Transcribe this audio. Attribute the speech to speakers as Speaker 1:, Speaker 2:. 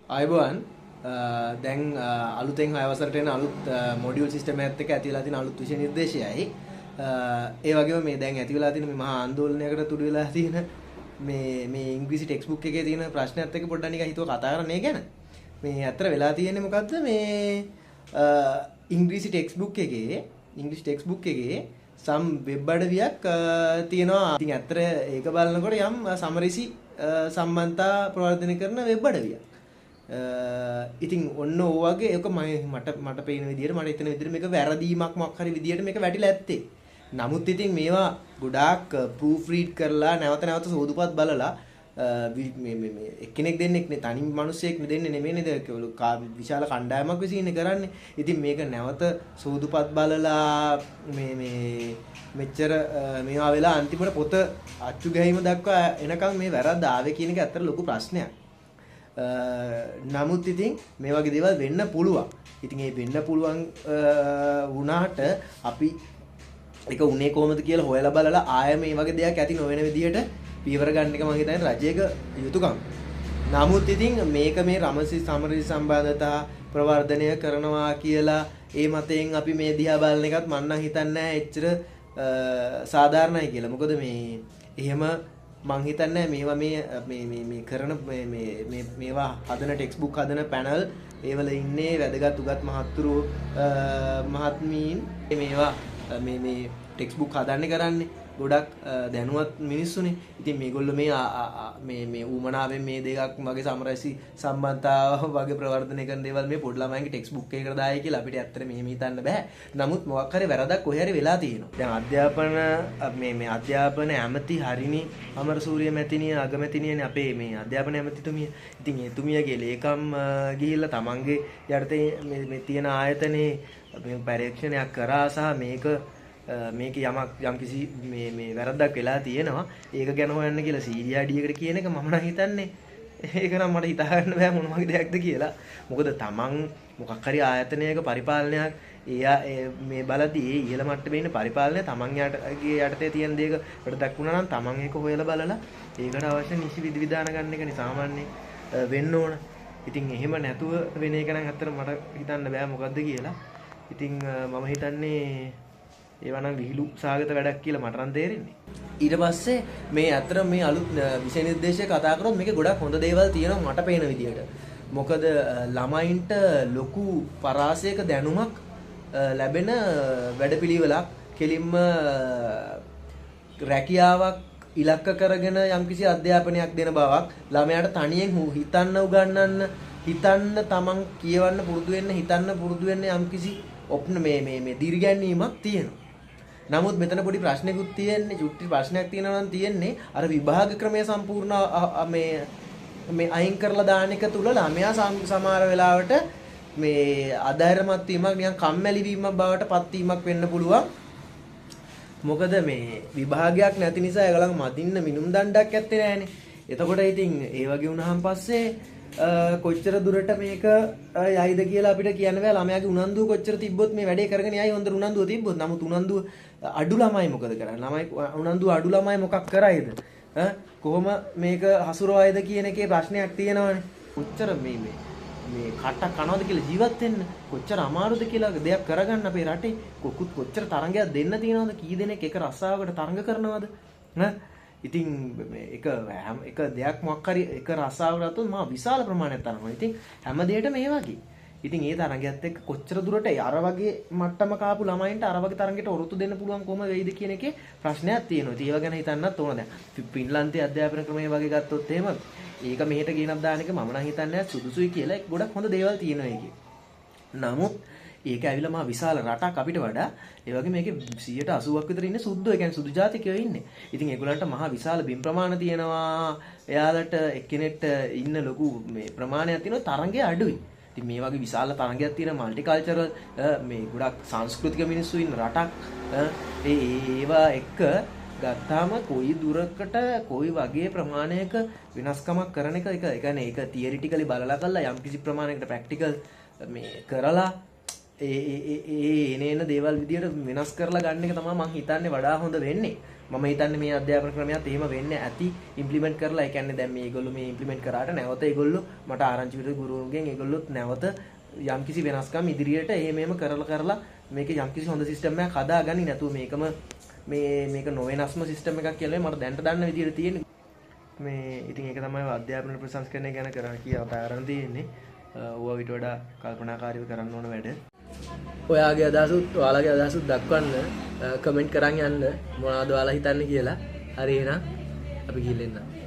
Speaker 1: අයබෝවන් දැන් අලුතෙන් 6 වසරට එන අලුත් මොඩියුල් සිස්ටම් එකත් එක්ක ඇති වෙලා තියෙන අලුත් විෂය නිර්දේශයයි ඒ වගේම මේ දැන් ඇති වෙලා තියෙන මේ මහා ආందోලනයකට තුඩු වෙලා තියෙන මේ ඉංග්‍රීසි ටෙක්ස්ට් බුක් එකේ තියෙන ප්‍රශ්නයත් එක්ක පොඩ්ඩක් නිකන් හිතුව කතා කරන්න ඒ ගැන මේ අතර වෙලා තියෙන්නේ මොකද්ද මේ ඉංග්‍රීසි ටෙක්ස්ට් බුක් එකේ සම් වෙබ් අඩවියක් තියෙනවා. ඉතින් ඇත්තට ඒක බලනකොට යම් සමරිසි සම්බන්ධතා ප්‍රවර්ධනය කරන වෙබ් අඩවියක්. ඉතින් ඔන්න ඕ වගේ එක මට පේන විදිහට මට හිතෙන විදිහට මේක වැරදීමක් මොකක් හරි විදිහට මේක වැටිලා ඇත්තේ. නමුත් ඉතින් මේවා ගොඩාක් ප්‍රූෆ් රීඩ් කරලා නැවත සෝදුපත් බලලා මේ එක්කෙනෙක් දෙන්නෙක් නේ තනි මිනිස්සෙක් දෙන්නේ නෙමෙයි නේද විශාල කණ්ඩායමක් විසින් කරන්නේ. ඉතින් මේක නැවත සෝදුපත් බලලා මේ මෙච්චර මේවා වෙලා අන්තිමට පොත අච්චු ගැහිම දක්වා එනකන් මේ වැරද්ද ආවේ කියන එක ඇත්තට ලොකු ප්‍රශ්නයක්. නමුත් ඉතින් මේ වගේ දේවල් වෙන්න පුළුවන්. ඉතින් ඒ වෙන්න පුළුවන් වුණාට අපි ඒක උනේ කොහොමද කියලා හොයලා බලලා ආය මේ වගේ දෙයක් ඇති නොවන විදිහට පීවර ගන්න එක මම හිතන්නේ රජයක යුතුයකම්. නමුත් ඉතින් මේක මේ සමරිසි සම්බන්ධතා ප්‍රවර්ධනය කරනවා කියලා ඒ මතයෙන් අපි මේ දිහා බලන එකත් මම නම් හිතන්නේ නැහැ එච්චර සාධාරණයි කියලා. මොකද මේ එහෙම මං හිතන්නේ මේවා මේ කරන මේවා හදන ටෙක්ස්ට් බුක් හදන පැනල් ඒවල ඉන්නේ වැදගත් උගත් මහත්තුරු මහත්මීන් මේවා මේ ටෙක්ස්ට් බුක් හදන්නේ කරන්නේ ගොඩක් දැනුවත් මිනිස්සුනේ. ඉතින් මේගොල්ලෝ මේ ඌමනාවෙන් මේ දෙකක් වගේ සමරසි සම්බන්ධතාව වගේ ප්‍රවර්ධනය කරන දේවල් මේ පොඩි ළමයින්ගේ ටෙක්ස්ට් බුක් එකකට දායි කියලා අපිට ඇත්තට මෙහෙම හිතන්න බෑ. නමුත් මොකක් හරි වැරදක් කොහේ හරි වෙලා තියෙනවා. දැන් අධ්‍යාපන ඇමති හරිනි අමරසූරිය මැතිණිය අගමැතිණියනේ අපේ මේ අධ්‍යාපන ඇමතිතුමිය. ඉතින් ඒ තුමියගේ ලේකම් ගිහිල්ලා තමන්ගේ යටතේ මේ තියෙන ආයතනයේ මේ පරීක්ෂණයක් කරා සහ මේක යම් කිසි මේ වැරද්දක් වෙලා තියෙනවා ඒක ගැන හොයන්න කියලා සීඩියාඩියකට කියන එක මම නම් හිතන්නේ ඒක නම් මට හිතා ගන්න බෑ මොන වගේ දෙයක්ද කියලා. මොකද තමන් මොකක් හරි ආයතනයක පරිපාලනයක් මේ බලද්දී ඒ ඉහළ මට්ටමේ ඉන්න පරිපාලනය තමන් යටතේ තියෙන දේක වැරද්දක් වුණා නම් තමන් ඒක හොයලා බලලා ඒකට අවශ්‍ය නිසි විධිවිධාන ගන්න එකනේ සාමාන්‍ය වෙන්න ඕන. ඉතින් එහෙම නැතුව වෙන එක නම් අත්තර මට හිතන්න බෑ මොකද්ද කියලා. ඉතින් මම හිතන්නේ ඒවා නම් විහිළු සාගත වැඩක් කියලා මට නම් තේරෙන්නේ. ඊට පස්සේ මේ අතර මේ අලුත් විෂය නිර්දේශය කතා කරොත් මේකේ ගොඩක් හොඳ දේවල් තියෙනවා මට පේන විදියට. මොකද ළමයින්ට ලොකු පරාසයක දැනුමක් ලැබෙන වැඩපිළිවෙලක් කෙලින්ම රැකියාවක් ඉලක්ක කරගෙන යම්කිසි අධ්‍යාපනයක් දෙන බවක් ළමයාට තනියෙන් හිතන්න උගන්වන්න හිතන්න තමන් කියවන්න පුරුදු වෙන්න හිතන්න පුරුදු වෙන්න යම්කිසි මේ දීර්ඝයන්වීමක් තියෙනවා. නමුත් මෙතන පොඩි ප්‍රශ්නයක්ත් තියෙන්නේ චුට්ටි ප්‍රශ්නයක් තියෙනවා නම් තියෙන්නේ අර විභාග ක්‍රමය සම්පූර්ණ මේ අයින් කරලා දාන එක තුල ළමයා සමහර වෙලාවට මේ අධෛර්යමත් වීමක් නිකන් කම්මැලි වීමක් බවට පත් වීමක් වෙන්න පුළුවන්. මොකද මේ විභාගයක් නැති නිසා ඒගොල්ලන් මදින්න මිනුම් දණ්ඩක් ඇත්තේ නැහනේ. එතකොට ඉතින් ඒ වගේ වුණාන් පස්සේ කොච්චර දුරට මේක යයිද කියලා අපිට කියන්න බෑ. ළමයාගේ උනන්දුව කොච්චර තිබ්බොත් මේ වැඩේ කරගෙන යයි හොඳ උනන්දුව තිබ්බොත්. නමුත් උනන්දුව අඩු ළමයි මොකද කරන්නේ? උනන්දුව අඩු ළමයි මොකක් කරයිද? කොහොම මේක හසුරවයිද කියන එකේ ප්‍රශ්නයක් තියෙනවානේ. කොච්චර මේ කට කනවද කියලා ජීවත් වෙන්න කොච්චර අමාරුද කියලා දෙයක් කරගන්න අපේ රටේ කොච්චර තරංගයක් දෙන්න තියෙනවද? කී දෙනෙක් එක රස්සාවකට තරංග කරනවද? ඉතින් එක දෙයක් මොකක් හරි එක රස්සාවකට අතොත් මා විශාල ප්‍රමාණයක් තරනවා. ඉතින් හැම දෙයකටම මේ වගේ. ඉතින් ඒ තරංගයත් එක්ක කොච්චර දුරට අර වගේ මට්ටම කාපු ළමයින්ට අර වගේ තරංගයකට ඔරොත්තු දෙන්න පුළුවන් කොහොම වෙයිද කියන එකේ ප්‍රශ්නයක් තියෙනවා. ඉතින් ඒව ගැන හිතන්නත් ඕන දැන්. ෆින්ලන්තයේ අධ්‍යාපන ක්‍රමය වගේ ගත්තොත් එහෙම ඒක මෙහෙට ගෙනත් දාන එක මම නම් හිතන්නේ සුදුසුයි කියලා ගොඩක් හොඳ දේවල් තියෙනවා ඒකේ. නමුත් ඒක ඇවිල්ලා මා විශාල රටක් අපිට වඩා ඒ වගේ මේකේ 80%ක් විතර ඉන්නේ සුද්ධෝ. ඒ කියන්නේ සුදු ජාතිකයෝ ඉන්නේ. ඉතින් ඒගොල්ලන්ට මහා විශාල බිම් ප්‍රමාණ තියෙනවා. එයාලට එක්කෙනෙක්ට ඉන්න ලොකු මේ ප්‍රමාණයක් තියෙනවා තරංගය අඩුයි. ඉතින් මේ වගේ විශාල තරංගයක් තියෙන මල්ටි කල්චරල් මේ ගොඩක් සංස්කෘතික මිනිස්සු ඉන්න රටක් ඒවා එක්ක ගත්තාම කොයි දුරකට කොයි වගේ ප්‍රමාණයක වෙනස්කමක් කරන එක ඒ කියන්නේ ඒක තියරිටිකලි බලලා කරලා යම්කිසි ප්‍රමාණයකට ප්‍රැක්ටිකල් මේ කරලා එන දේවල් විදියට වෙනස් කරලා ගන්න එක තමයි මම හිතන්නේ වඩා හොඳ වෙන්නේ. මම හිතන්නේ මේ අධ්‍යාපන ක්‍රමයත් එහෙම වෙන්න ඇති ඉම්ප්ලිමන්ට් කරලා. ඒ කියන්නේ දැන් මේගොල්ලෝ මේ ඉම්ප්ලිමන්ට් කරාට නැවත ඒගොල්ලෝ මට ආරංචි විතර ගුරුවරුන්ගෙන් ඒගොල්ලොත් නැවත යම්කිසි වෙනස්කම් ඉදිරියට එහෙම කරලා මේක යම්කිසි හොඳ සිස්ටම් එකක් හදාගන්නේ නැතුව මේකම මේක නොවෙනස්ම සිස්ටම් එකක් කියලා මට දැනට දන්න විදිහට තියෙන්නේ. මේ ඉතින් ඒක තමයි අධ්‍යාපන ප්‍රසංස්කරණය ගැන කරන්න කියලා පාරණ තියෙන්නේ. ඕවා විතර වඩා කල්පනාකාරීව කරන්න ඕන වැඩ. ඔයාගේ අදහසුත් ඔයාලගේ අදහසුත් දක්වන්න කමෙන්ට් කරන් යන්න මොනවද ඔයාලා හිතන්නේ කියලා. හරි එහෙනම් අපි ගිහින් එන්න.